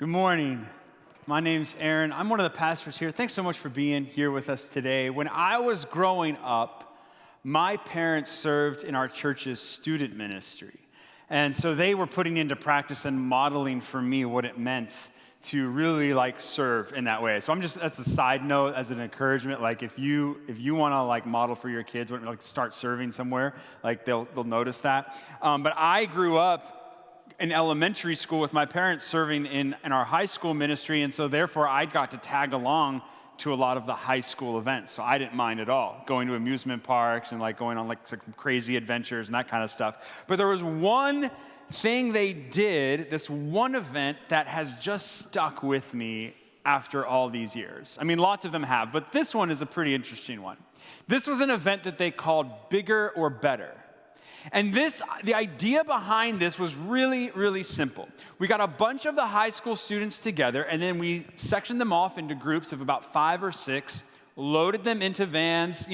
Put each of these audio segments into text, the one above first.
Good morning. My name's Aaron. I'm one of the pastors here. Thanks so much for being here with us today. When I was growing up, my parents served in our church's student ministry. And so they were putting into practice and modeling for me what it meant to really serve in that way. So that's a side note as an encouragement. If you want to model for your kids, start serving somewhere, they'll notice that. But I grew up in elementary school with my parents serving in our high school ministry, and so therefore I got to tag along to a lot of the high school events. So I didn't mind at all going to amusement parks and going on some crazy adventures and that kind of stuff. But there was one thing they did, this one event that has just stuck with me after all these years. I mean, lots of them have, but this one is a pretty interesting one. This was an event that they called Bigger or Better. And the idea behind this was really, really simple. We got a bunch of the high school students together, and then we sectioned them off into groups of about 5 or 6, loaded them into vans.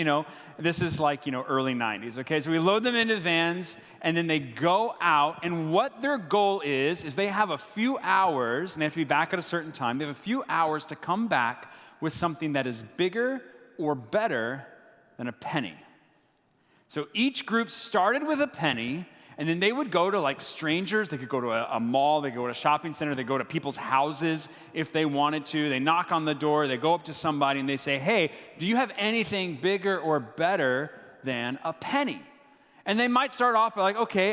This is early 90s, okay? So we load them into vans, and then they go out, and what their goal is they have a few hours, and they have to be back at a certain time. They have a few hours to come back with something that is bigger or better than a penny. So each group started with a penny, and then they would go to strangers. They could go to a mall, they could go to a shopping center, they go to people's houses if they wanted to. They knock on the door, they go up to somebody, and they say, "Hey, do you have anything bigger or better than a penny?" And they might start off by "Okay,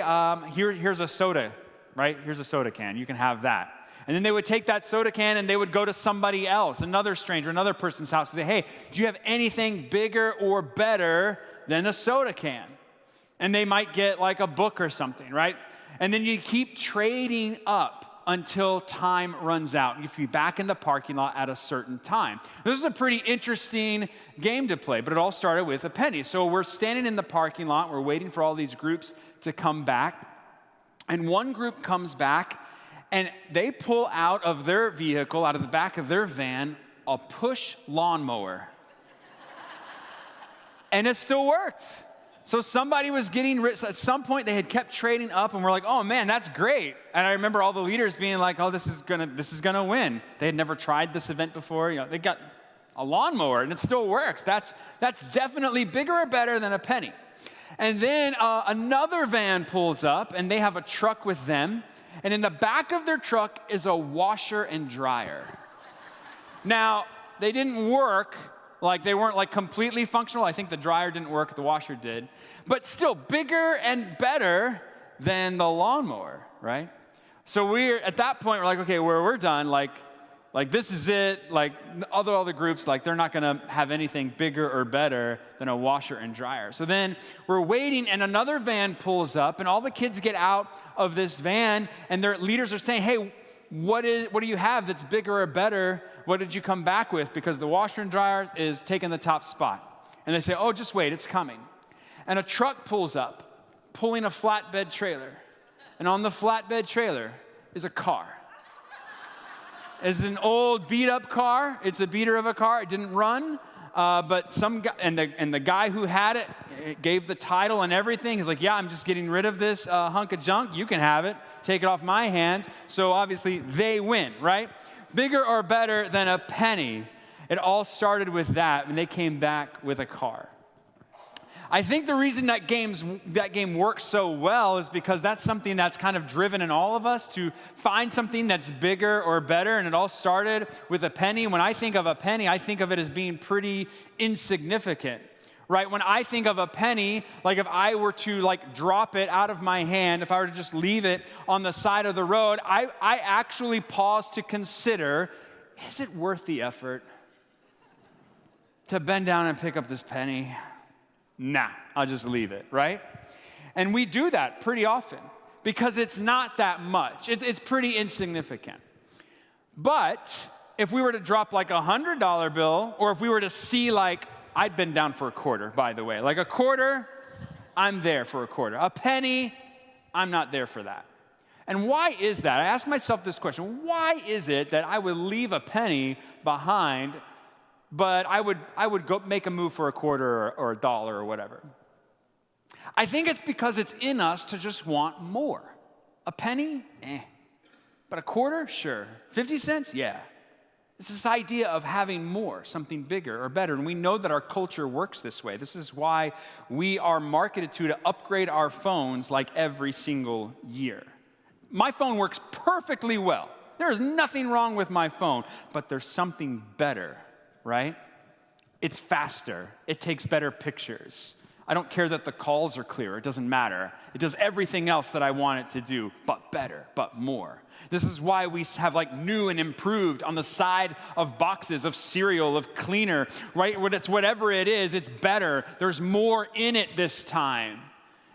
here's a soda, right? Here's a soda can, you can have that." And then they would take that soda can and they would go to somebody else, another stranger, another person's house, and say, "Hey, do you have anything bigger or better than a soda can?" And they might get a book or something, right? And then you keep trading up until time runs out. You have to be back in the parking lot at a certain time. This is a pretty interesting game to play, but it all started with a penny. So we're standing in the parking lot, we're waiting for all these groups to come back, and one group comes back, and they pull out of their vehicle, out of the back of their van, a push lawnmower. And it still worked. So somebody was getting rich. At some point, they had kept trading up, and we're like, "Oh man, that's great." And I remember all the leaders being like, "Oh, this is gonna win." They had never tried this event before. They got a lawnmower, and it still works. That's definitely bigger or better than a penny. And then another van pulls up, and they have a truck with them. And in the back of their truck is a washer and dryer. Now, they didn't work. They weren't completely functional. I think the dryer didn't work, the washer did. But still, bigger and better than the lawnmower, right? So we're, at that point, we're okay, we're done. This is it. All the groups, they're not gonna have anything bigger or better than a washer and dryer. So then we're waiting, and another van pulls up, and all the kids get out of this van, and their leaders are saying, "Hey, what do you have that's bigger or better? What did you come back with? Because the washer and dryer is taking the top spot." And they say, "Oh, just wait, it's coming." And a truck pulls up, pulling a flatbed trailer. And on the flatbed trailer is a car. It's an old beat-up car. It's a beater of a car. It didn't run, but some guy, and the guy who had it gave the title and everything. He's like, "Yeah, I'm just getting rid of this hunk of junk. You can have it. Take it off my hands." So obviously they win, right? Bigger or better than a penny. It all started with that, and they came back with a car. I think the reason that game works so well is because that's something that's kind of driven in all of us to find something that's bigger or better, and it all started with a penny. When I think of a penny, I think of it as being pretty insignificant, right? When I think of a penny, if I were to drop it out of my hand, if I were to just leave it on the side of the road, I actually pause to consider, is it worth the effort to bend down and pick up this penny? Nah, I'll just leave it, right? And we do that pretty often because it's not that much. It's pretty insignificant. But if we were to drop a $100 bill, or if we were to see I'd been down for a quarter, by the way. A quarter, I'm there for a quarter. A penny, I'm not there for that. And why is that? I ask myself this question. Why is it that I would leave a penny behind, but I would go make a move for a quarter or a dollar or whatever? I think it's because it's in us to just want more. A penny? But a quarter? Sure. 50 cents? Yeah. It's this idea of having more, something bigger or better. And we know that our culture works this way. This is why we are marketed to upgrade our phones like every single year. My phone works perfectly well. There is nothing wrong with my phone, but there's something better, right? It's faster. It takes better pictures. I don't care that the calls are clear. It doesn't matter. It does everything else that I want it to do, but better, but more. This is why we have like new and improved on the side of boxes of cereal, of cleaner, right? When it's whatever it is, it's better. There's more in it this time.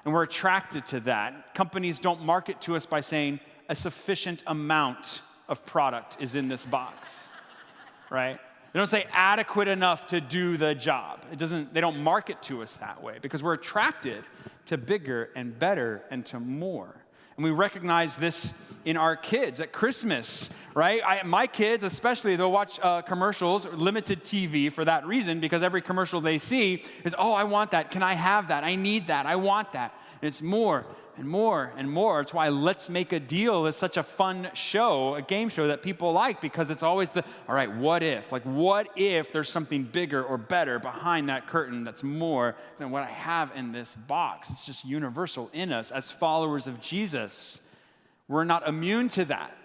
And we're attracted to that. Companies don't market to us by saying a sufficient amount of product is in this box, right? They don't say adequate enough to do the job. They don't market to us that way because we're attracted to bigger and better and to more. And we recognize this in our kids at Christmas, right? My kids especially, they'll watch commercials, limited TV for that reason, because every commercial they see is, oh, I want that. Can I have that? I need that. I want that. And it's more and more and more. It's why Let's Make a Deal is such a fun show, a game show that people like, because it's always all right, what if? Like, what if there's something bigger or better behind that curtain that's more than what I have in this box? It's just universal in us as followers of Jesus. We're not immune to that.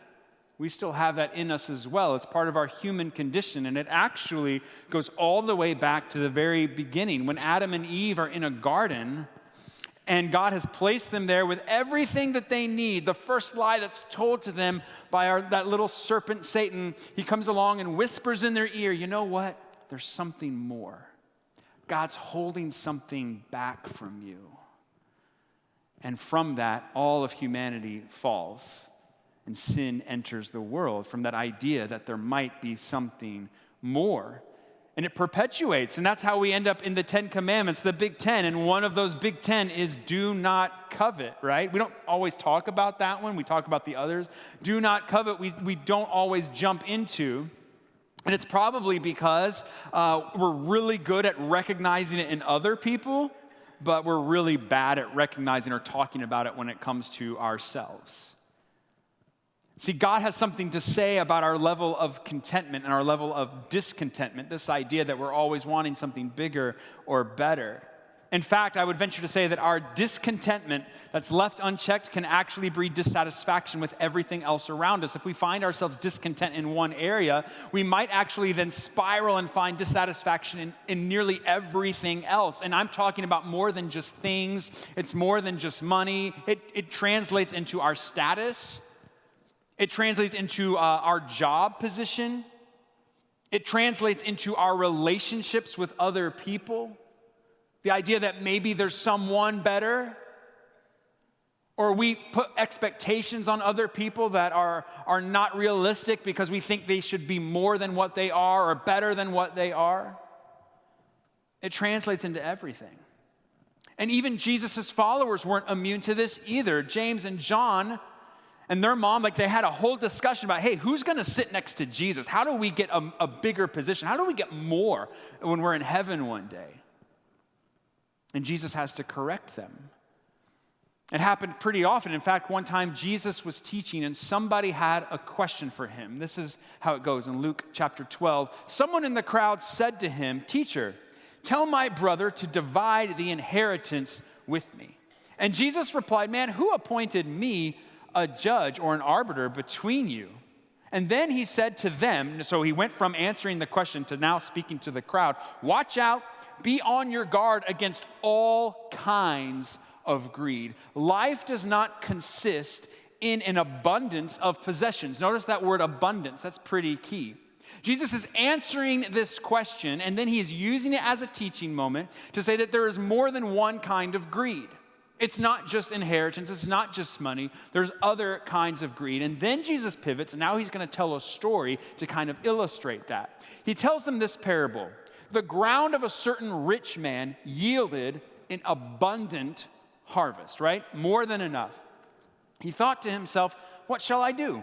We still have that in us as well. It's part of our human condition, and it actually goes all the way back to the very beginning. When Adam and Eve are in a garden, and God has placed them there with everything that they need. The first lie that's told to them by that little serpent, Satan, he comes along and whispers in their ear, you know what? There's something more. God's holding something back from you. And from that, all of humanity falls, and sin enters the world from that idea that there might be something more. And it perpetuates, and that's how we end up in the 10 Commandments, the Big Ten. And one of those Big Ten is do not covet, right? We don't always talk about that one. We talk about the others. Do not covet, we don't always jump into. And it's probably because we're really good at recognizing it in other people, but we're really bad at recognizing or talking about it when it comes to ourselves. See, God has something to say about our level of contentment and our level of discontentment, this idea that we're always wanting something bigger or better. In fact, I would venture to say that our discontentment that's left unchecked can actually breed dissatisfaction with everything else around us. If we find ourselves discontent in one area, we might actually then spiral and find dissatisfaction in nearly everything else. And I'm talking about more than just things. It's more than just money. It translates into our status. It translates into our job position. It translates into our relationships with other people. The idea that maybe there's someone better. Or we put expectations on other people that are not realistic because we think they should be more than what they are or better than what they are. It translates into everything. And even Jesus' followers weren't immune to this either. James and John and their mom, they had a whole discussion about, hey, who's going to sit next to Jesus? How do we get a bigger position? How do we get more when we're in heaven one day? And Jesus has to correct them. It happened pretty often. In fact, one time Jesus was teaching and somebody had a question for him. This is how it goes in Luke chapter 12. Someone in the crowd said to him, "Teacher, tell my brother to divide the inheritance with me." And Jesus replied, "Man, who appointed me a judge or an arbiter between you?" And then he said to them, so he went from answering the question to now speaking to the crowd, "Watch out, be on your guard against all kinds of greed. Life does not consist in an abundance of possessions." Notice that word abundance, that's pretty key. Jesus is answering this question, and then he is using it as a teaching moment to say that there is more than one kind of greed. It's not just inheritance, it's not just money, there's other kinds of greed. And then Jesus pivots, and now he's going to tell a story to kind of illustrate that. He tells them this parable. The ground of a certain rich man yielded an abundant harvest, right? More than enough. He thought to himself, "What shall I do?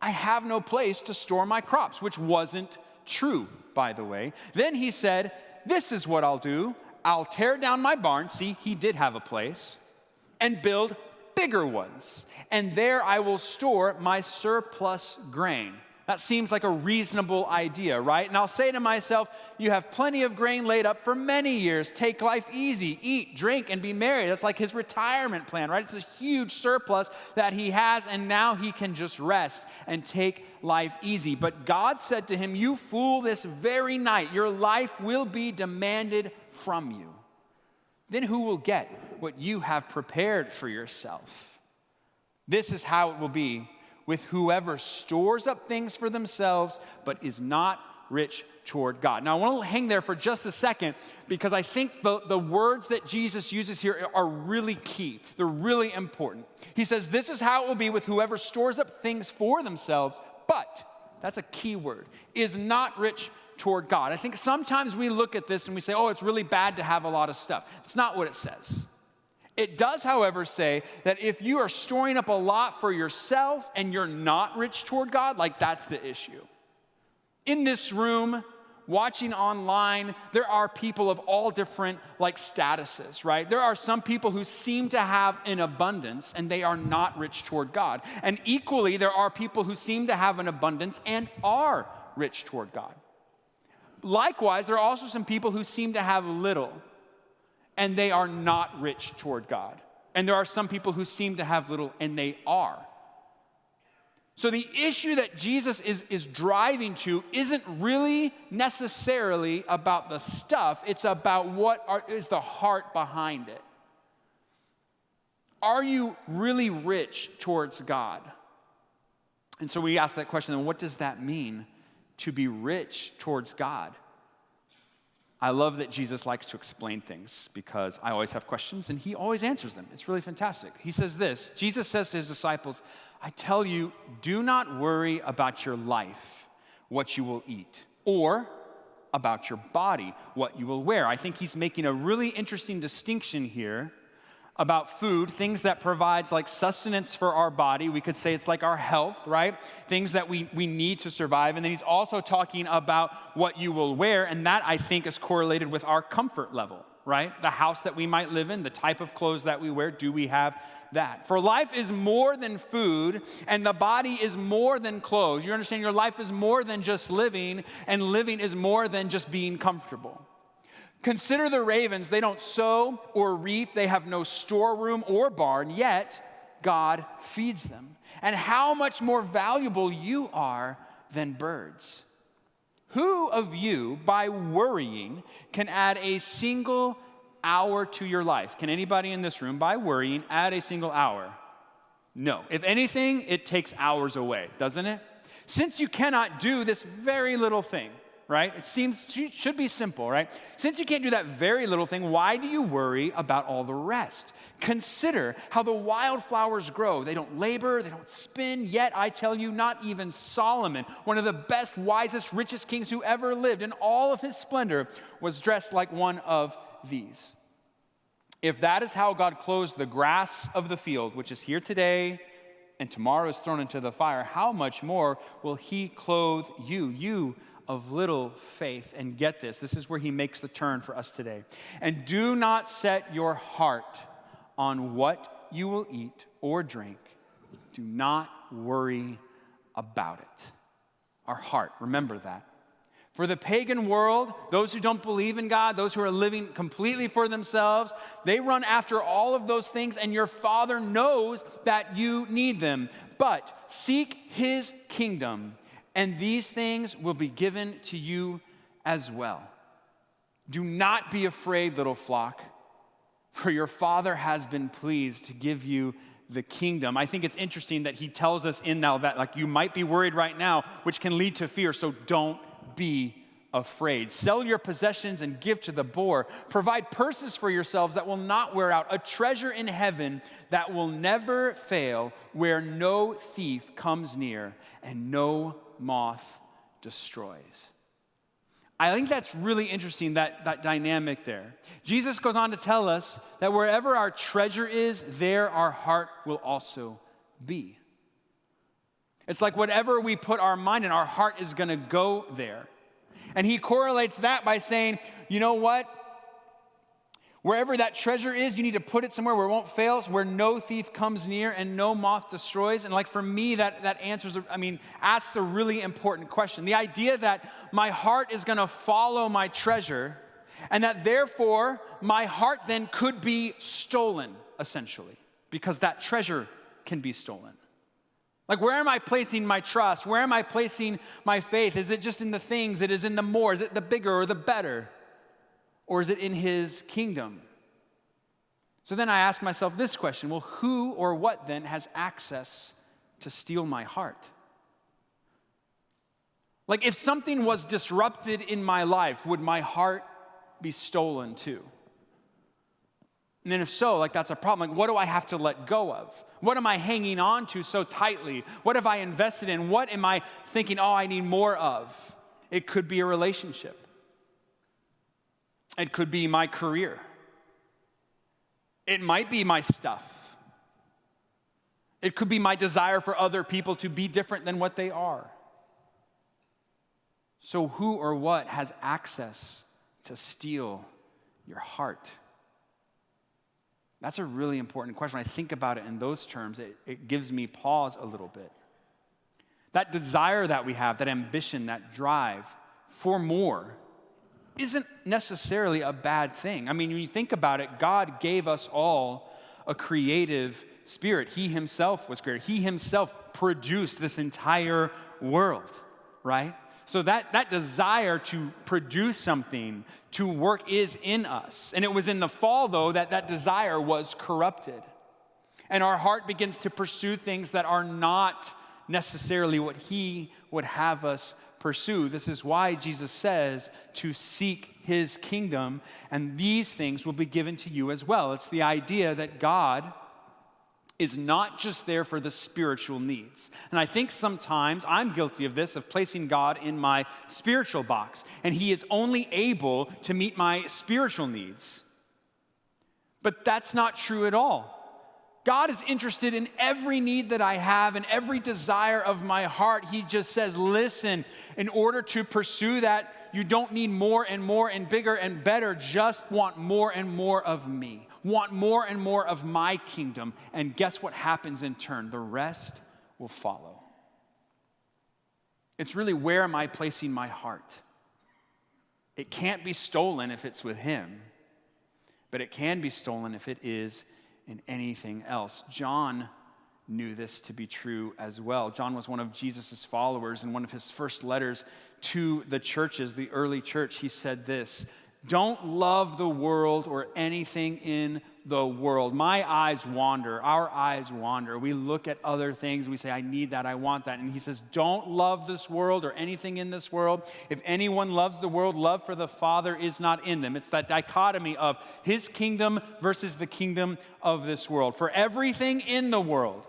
I have no place to store my crops," which wasn't true, by the way. Then he said, "This is what I'll do. I'll tear down my barn," see, he did have a place, "and build bigger ones, and there I will store my surplus grain. That seems like a reasonable idea, right? And I'll say to myself, you have plenty of grain laid up for many years. Take life easy, eat, drink, and be merry. That's like his retirement plan, right? It's a huge surplus that he has, and now he can just rest and take life easy. But God said to him, you fool, this very night your life will be demanded from you. Then who will get what you have prepared for yourself? This is how it will be with whoever stores up things for themselves, but is not rich toward God. Now, I want to hang there for just a second because I think the words that Jesus uses here are really key. They're really important. He says, this is how it will be with whoever stores up things for themselves, but, that's a key word, is not rich toward God. I think sometimes we look at this and we say, oh, it's really bad to have a lot of stuff. It's not what it says. It does, however, say that if you are storing up a lot for yourself and you're not rich toward God, like that's the issue. In this room, watching online, there are people of all different statuses, right? There are some people who seem to have an abundance and they are not rich toward God. And equally, there are people who seem to have an abundance and are rich toward God. Likewise, there are also some people who seem to have little and they are not rich toward God. And there are some people who seem to have little and they are. So the issue that Jesus is driving to isn't really necessarily about the stuff. It's about what is the heart behind it. Are you really rich towards God? And so we ask that question, then what does that mean to be rich towards God? I love that Jesus likes to explain things because I always have questions and he always answers them. It's really fantastic. He says this, Jesus says to his disciples, I tell you, do not worry about your life, what you will eat, or about your body, what you will wear. I think he's making a really interesting distinction here about food, things that provides sustenance for our body. We could say it's like our health, right? Things that we need to survive. And then he's also talking about what you will wear, and that I think is correlated with our comfort level, right? The house that we might live in, the type of clothes that we wear, do we have that? For life is more than food, and the body is more than clothes. You understand your life is more than just living, and living is more than just being comfortable. Consider the ravens. They don't sow or reap. They have no storeroom or barn, yet God feeds them. And how much more valuable you are than birds. Who of you, by worrying, can add a single hour to your life? Can anybody in this room, by worrying, add a single hour? No. If anything, it takes hours away, doesn't it? Since you cannot do this very little thing, right? It should be simple, right? Since you can't do that very little thing, why do you worry about all the rest? Consider how the wildflowers grow. They don't labor, they don't spin, yet I tell you, not even Solomon, one of the best, wisest, richest kings who ever lived in all of his splendor, was dressed like one of these. If that is how God clothes the grass of the field, which is here today and tomorrow is thrown into the fire, how much more will he clothe you of little faith? And get this is where he makes the turn for us today. And do not set your heart on what you will eat or drink. Do not worry about it. Our heart, remember that. For the pagan world, those who don't believe in God, those who are living completely for themselves, they run after all of those things, and your Father knows that you need them. But seek his kingdom, and these things will be given to you as well. Do not be afraid, little flock, for your Father has been pleased to give you the kingdom. I think it's interesting that he tells us in now that you might be worried right now, which can lead to fear, so don't be afraid. Sell your possessions and give to the poor. Provide purses for yourselves that will not wear out, a treasure in heaven that will never fail, where no thief comes near and no moth destroys. I think that's really interesting, that dynamic there. Jesus goes on to tell us that wherever our treasure is, there our heart will also be. It's like whatever we put our mind in, our heart is going to go there. And he correlates that by saying, you know what? Wherever that treasure is, you need to put it somewhere where it won't fail, where no thief comes near and no moth destroys. And like for me, that asks a really important question. The idea that my heart is going to follow my treasure, and that therefore my heart then could be stolen, essentially, because that treasure can be stolen. Like, where am I placing my trust? Where am I placing my faith? Is it just in the things? It is in the more? Is it the bigger or the better? Or is it in his kingdom? So then I ask myself this question, well, who or what then has access to steal my heart? Like, if something was disrupted in my life, would my heart be stolen too? And then if so, like, that's a problem. Like, what do I have to let go of? What am I hanging on to so tightly? What have I invested in? What am I thinking, I need more of? It could be a relationship. It could be my career. It might be my stuff. It could be my desire for other people to be different than what they are. So who or what has access to steal your heart? That's a really important question. When I think about it in those terms, it gives me pause a little bit. That desire that we have, that ambition, that drive for more, isn't necessarily a bad thing. I mean, when you think about it, God gave us all a creative spirit. He himself was creator. He himself produced this entire world, right? So that desire to produce something, to work, is in us. And it was in the fall, though, that desire was corrupted. And our heart begins to pursue things that are not necessarily what he would have us pursue. This is why Jesus says to seek his kingdom, and these things will be given to you as well. It's the idea that God is not just there for the spiritual needs. And I think sometimes I'm guilty of this, of placing God in my spiritual box, and he is only able to meet my spiritual needs. But that's not true at all. God is interested in every need that I have and every desire of my heart. He just says, listen, in order to pursue that, you don't need more and bigger and better. Just want more and more of me. Want more and more of my kingdom. And guess what happens in turn? The rest will follow. It's really, where am I placing my heart? It can't be stolen if it's with him, but it can be stolen if it is in anything else. John knew this to be true as well. John was one of Jesus' followers, and one of his first letters to the churches, the early church, he said this: don't love the world or anything in the world. My eyes wander, our eyes wander. We look at other things, we say, I need that, I want that. And he says, don't love this world or anything in this world. If anyone loves the world, love for the Father is not in them. It's that dichotomy of his kingdom versus the kingdom of this world. For everything in the world,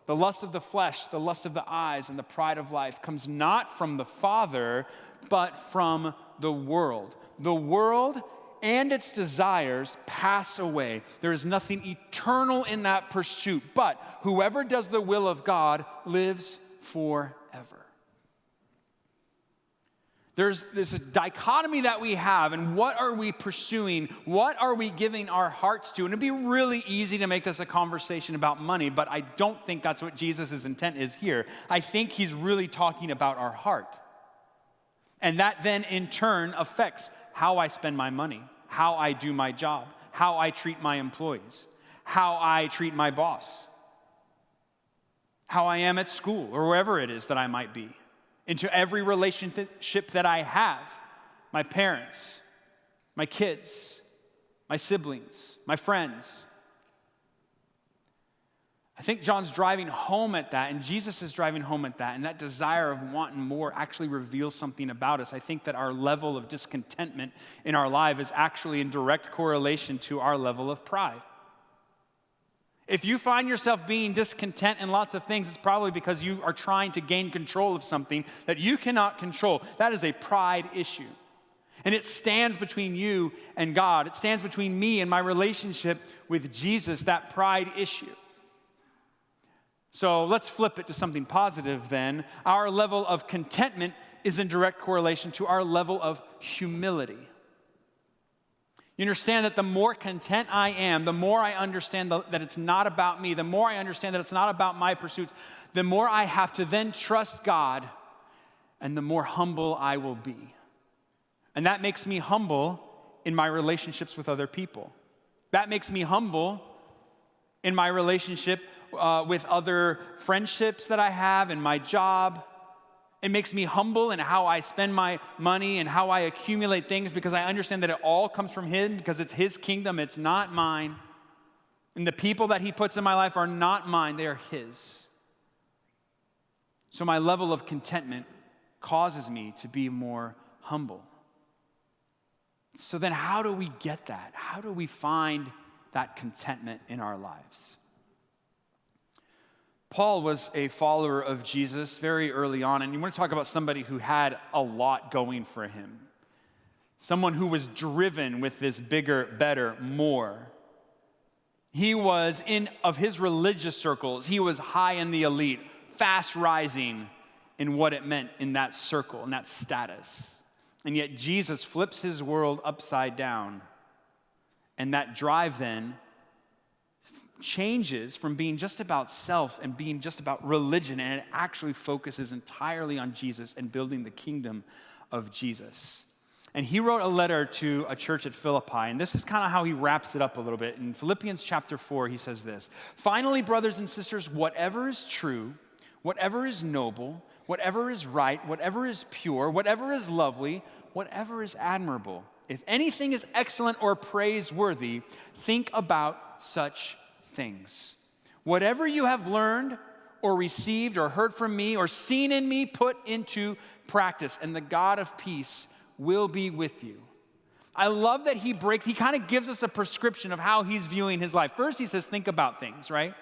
the lust of the flesh, the lust of the eyes, and the pride of life comes not from the Father, but from the world. The world and its desires pass away. There is nothing eternal in that pursuit, but whoever does the will of God lives forever. There's this dichotomy that we have, and what are we pursuing? What are we giving our hearts to? And it'd be really easy to make this a conversation about money, but I don't think that's what Jesus' intent is here. I think he's really talking about our heart. And that then in turn affects how I spend my money, how I do my job, how I treat my employees, how I treat my boss, how I am at school or wherever it is that I might be, into every relationship that I have, my parents, my kids, my siblings, my friends. I think John's driving home at that, and Jesus is driving home at that, and that desire of wanting more actually reveals something about us. I think that our level of discontentment in our life is actually in direct correlation to our level of pride. If you find yourself being discontent in lots of things, it's probably because you are trying to gain control of something that you cannot control. That is a pride issue. And it stands between you and God. It stands between me and my relationship with Jesus, that pride issue. So let's flip it to something positive then. Our level of contentment is in direct correlation to our level of humility. You understand that the more content I am, the more I understand that it's not about me, the more I understand that it's not about my pursuits, the more I have to then trust God, and the more humble I will be. And that makes me humble in my relationships with other people. That makes me humble in my relationship with other friendships that I have, in my job. It makes me humble in how I spend my money and how I accumulate things, because I understand that it all comes from Him, because it's His kingdom, it's not mine. And the people that He puts in my life are not mine, they are His. So my level of contentment causes me to be more humble. So then how do we get that? How do we find that contentment in our lives? Paul was a follower of Jesus very early on, and you want to talk about somebody who had a lot going for him. Someone who was driven with this bigger, better, more. He was of his religious circles, he was high in the elite, fast rising in what it meant in that circle, in that status. And yet Jesus flips his world upside down, and that drive then changes from being just about self and being just about religion, and it actually focuses entirely on Jesus and building the kingdom of Jesus. And he wrote a letter to a church at Philippi, and this is kind of how he wraps it up a little bit. In Philippians chapter 4, he says this: "Finally, brothers and sisters, whatever is true, whatever is noble, whatever is right, whatever is pure, whatever is lovely, whatever is admirable, if anything is excellent or praiseworthy, think about such things. Whatever you have learned or received or heard from me or seen in me, put into practice, and the God of peace will be with you." I love that he kind of gives us a prescription of how he's viewing his life. First, he says, think about things, right?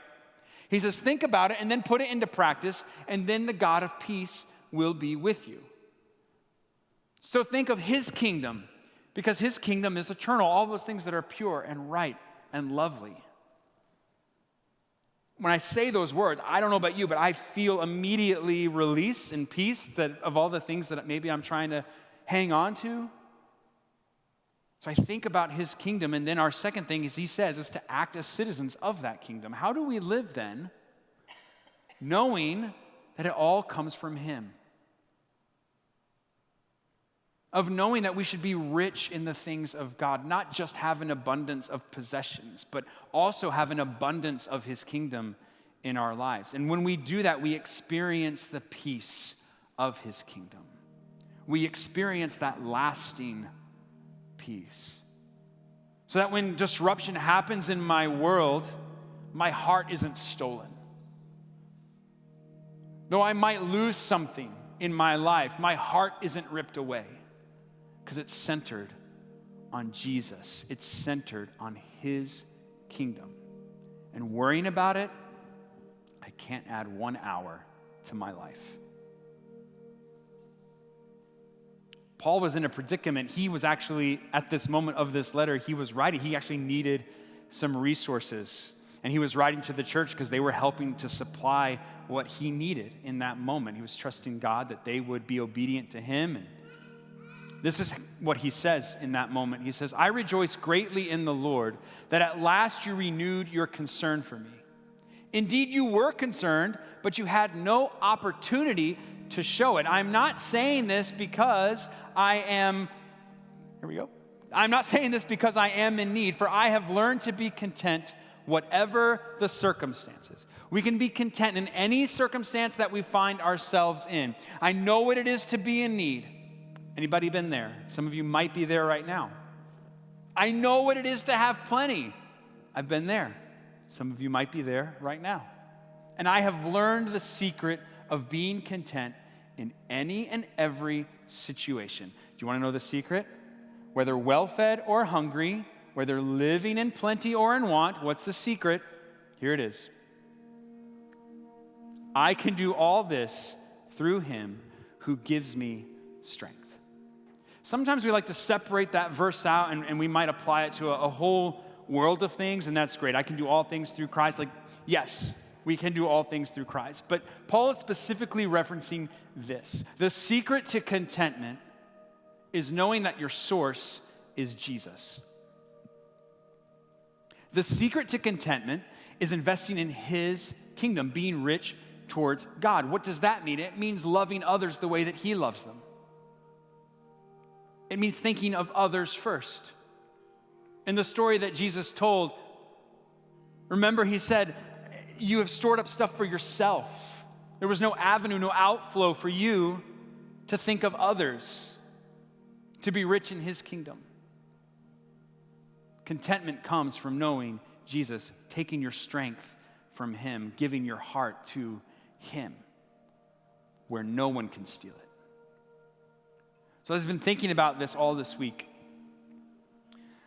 He says, think about it and then put it into practice, and then the God of peace will be with you. So think of his kingdom, because his kingdom is eternal, all those things that are pure and right and lovely. When I say those words, I don't know about you, but I feel immediately release and peace of all the things that maybe I'm trying to hang on to. So I think about his kingdom, and then our second thing is to act as citizens of that kingdom. How do we live then, knowing that it all comes from him? Of knowing that we should be rich in the things of God, not just have an abundance of possessions, but also have an abundance of his kingdom in our lives. And when we do that, we experience the peace of his kingdom. We experience that lasting peace. So that when disruption happens in my world, my heart isn't stolen. Though I might lose something in my life, my heart isn't ripped away. Because it's centered on Jesus. It's centered on his kingdom. And worrying about it, I can't add 1 hour to my life. Paul was in a predicament. He was actually, at this moment of this letter, he was writing. He actually needed some resources. And he was writing to the church because they were helping to supply what he needed in that moment. He was trusting God that they would be obedient to him. And this is what he says in that moment. He says, "I rejoice greatly in the Lord that at last you renewed your concern for me. Indeed, you were concerned, but you had no opportunity to show it." I'm not saying this because I'm not saying this because I am in need, for I have learned to be content whatever the circumstances. We can be content in any circumstance that we find ourselves in. I know what it is to be in need. Anybody been there? Some of you might be there right now. I know what it is to have plenty. I've been there. Some of you might be there right now. And I have learned the secret of being content in any and every situation. Do you want to know the secret? Whether well-fed or hungry, whether living in plenty or in want, what's the secret? Here it is. I can do all this through him who gives me strength. Sometimes we like to separate that verse out and we might apply it to a whole world of things, and that's great. I can do all things through Christ. Yes, we can do all things through Christ. But Paul is specifically referencing this. The secret to contentment is knowing that your source is Jesus. The secret to contentment is investing in his kingdom, being rich towards God. What does that mean? It means loving others the way that he loves them. It means thinking of others first. In the story that Jesus told, remember he said, you have stored up stuff for yourself. There was no avenue, no outflow for you to think of others, to be rich in his kingdom. Contentment comes from knowing Jesus, taking your strength from him, giving your heart to him, where no one can steal it. So I've been thinking about this all this week.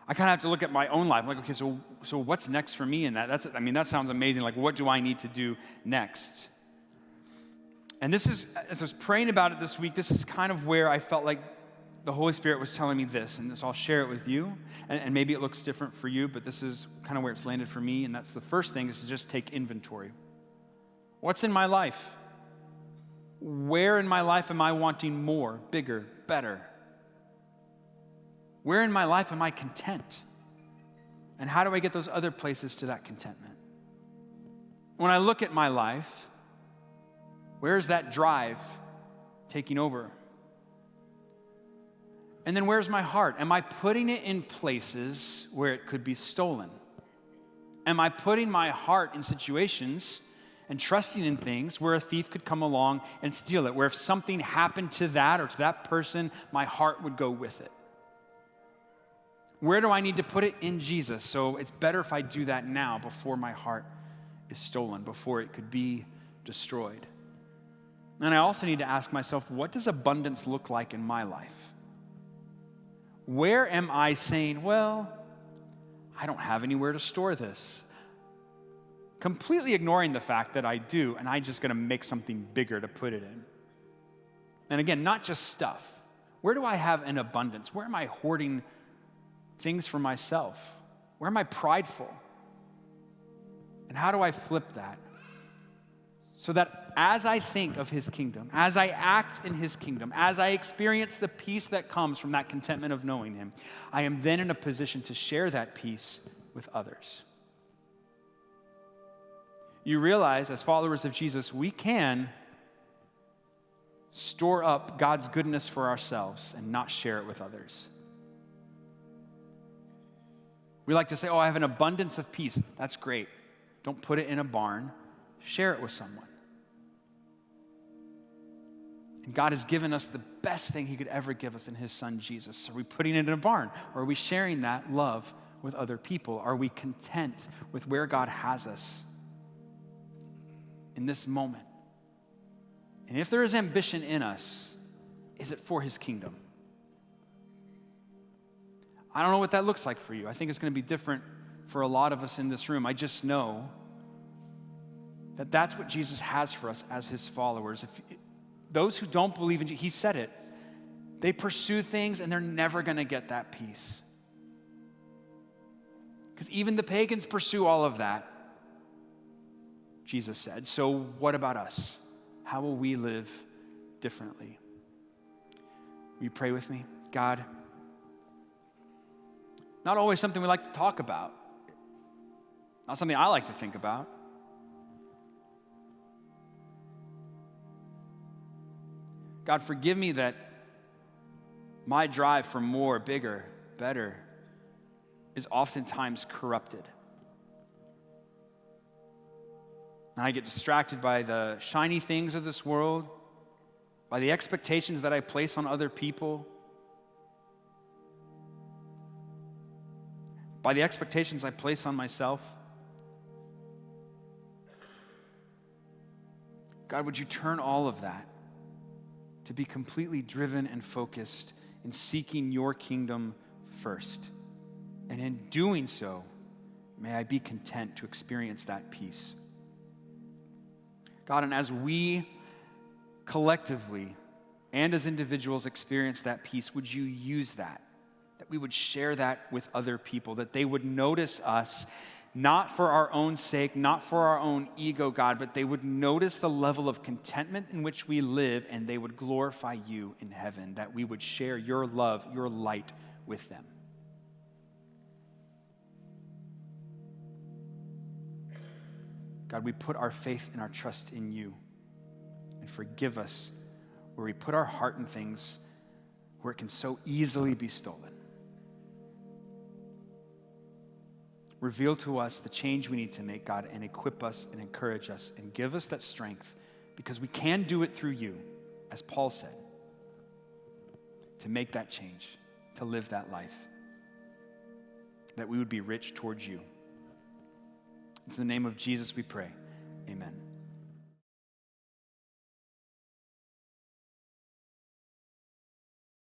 I kind of have to look at my own life. I'm like, okay, so what's next for me in that? That sounds amazing. Like, what do I need to do next? And this is, as I was praying about it this week, this is kind of where I felt like the Holy Spirit was telling me this, and so I'll share it with you. And maybe it looks different for you, but this is kind of where it's landed for me. And that's the first thing, is to just take inventory. What's in my life? Where in my life am I wanting more, bigger, better? Where in my life am I content? And how do I get those other places to that contentment? When I look at my life, where is that drive taking over? And then where's my heart? Am I putting it in places where it could be stolen? Am I putting my heart in situations and trusting in things where a thief could come along and steal it, where if something happened to that or to that person, my heart would go with it? Where do I need to put it in Jesus? So it's better if I do that now before my heart is stolen, before it could be destroyed. And I also need to ask myself, what does abundance look like in my life? Where am I saying, well, I don't have anywhere to store this? Completely ignoring the fact that I do, and I'm just going to make something bigger to put it in. And again, not just stuff. Where do I have an abundance? Where am I hoarding things for myself? Where am I prideful? And how do I flip that? So that as I think of his kingdom, as I act in his kingdom, as I experience the peace that comes from that contentment of knowing him, I am then in a position to share that peace with others. You realize, as followers of Jesus, we can store up God's goodness for ourselves and not share it with others. We like to say, oh, I have an abundance of peace. That's great. Don't put it in a barn. Share it with someone. And God has given us the best thing he could ever give us in his son, Jesus. Are we putting it in a barn? Or are we sharing that love with other people? Are we content with where God has us in this moment? And if there is ambition in us, is it for his kingdom? I don't know what that looks like for you. I think it's going to be different for a lot of us in this room. I just know that that's what Jesus has for us as his followers. Those who don't believe in Jesus, he said it, they pursue things and they're never going to get that peace. Because even the pagans pursue all of that, Jesus said. So what about us? How will we live differently? Will you pray with me? God, not always something we like to talk about. Not something I like to think about. God, forgive me that my drive for more, bigger, better is oftentimes corrupted. And I get distracted by the shiny things of this world, by the expectations that I place on other people, by the expectations I place on myself. God, would you turn all of that to be completely driven and focused in seeking your kingdom first. And in doing so, may I be content to experience that peace. God, and as we collectively and as individuals experience that peace, would you use that we would share that with other people, that they would notice us not for our own sake, not for our own ego, God, but they would notice the level of contentment in which we live, and they would glorify you in heaven, that we would share your love, your light with them. God, we put our faith and our trust in you. And forgive us where we put our heart in things where it can so easily be stolen. Reveal to us the change we need to make, God, and equip us and encourage us and give us that strength, because we can do it through you, as Paul said, to make that change, to live that life, that we would be rich towards you. It's in the name of Jesus we pray. Amen.